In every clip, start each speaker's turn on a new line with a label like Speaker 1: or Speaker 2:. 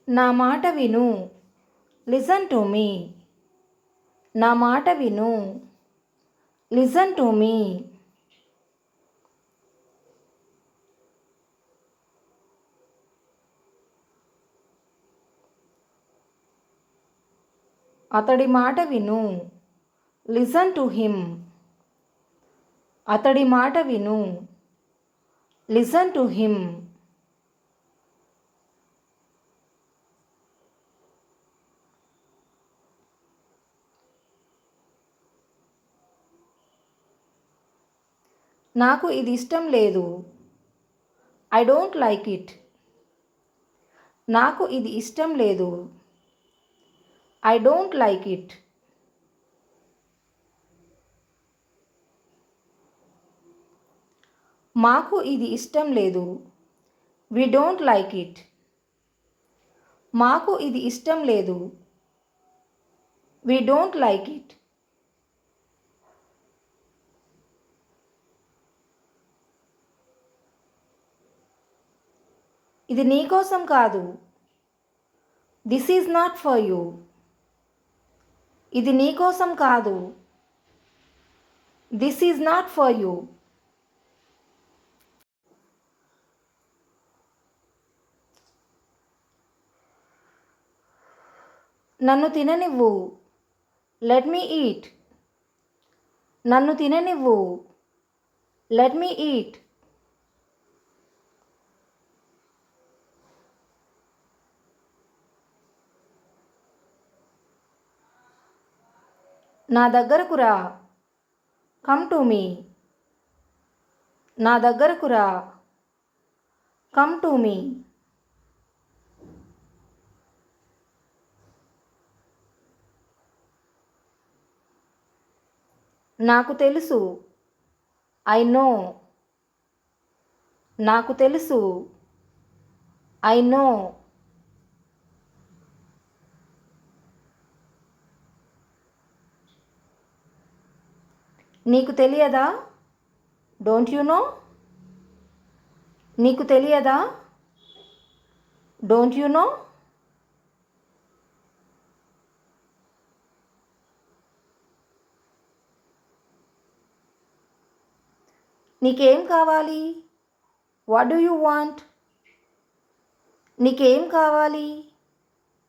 Speaker 1: నా మాట విను. Listen to me. నా మాట విను. Listen to me. అతడి మాట విను. Listen to him. అతడి మాట విను. Listen to him. నాకు ఇది ఇష్టం లేదు. I don't like it. నాకు ఇది ఇష్టం లేదు. I don't like it. మాకు ఇది ఇష్టం లేదు. We don't like it. మాకు ఇది ఇష్టం లేదు. We don't like it. ఇది నీకోసం కాదు. This is not for you. ఇది నీకోసం కాదు. This is not for you. నన్ను తిననివ్వు. Let me eat. నన్ను తిననివ్వు. Let me eat. నా దగ్గరకు రా. Come to me. నా దగ్గరకు రా. Come to me. నాకు తెలుసు. I know. నాకు తెలుసు. I know. నీకు తెలియదా? Don't you know? నీకు తెలియదా? Don't you know? నీకేం కావాలి? What do you want? నీకేం కావాలి?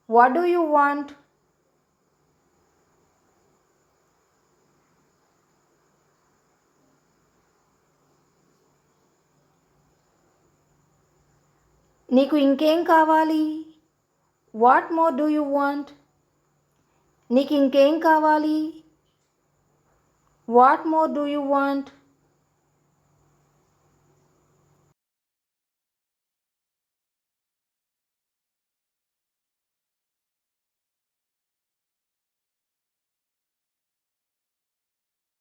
Speaker 1: What do you want? నీకు ఇంకేం కావాలి? What more do you want? నీకు ఇంకేం కావాలి? What more do you want?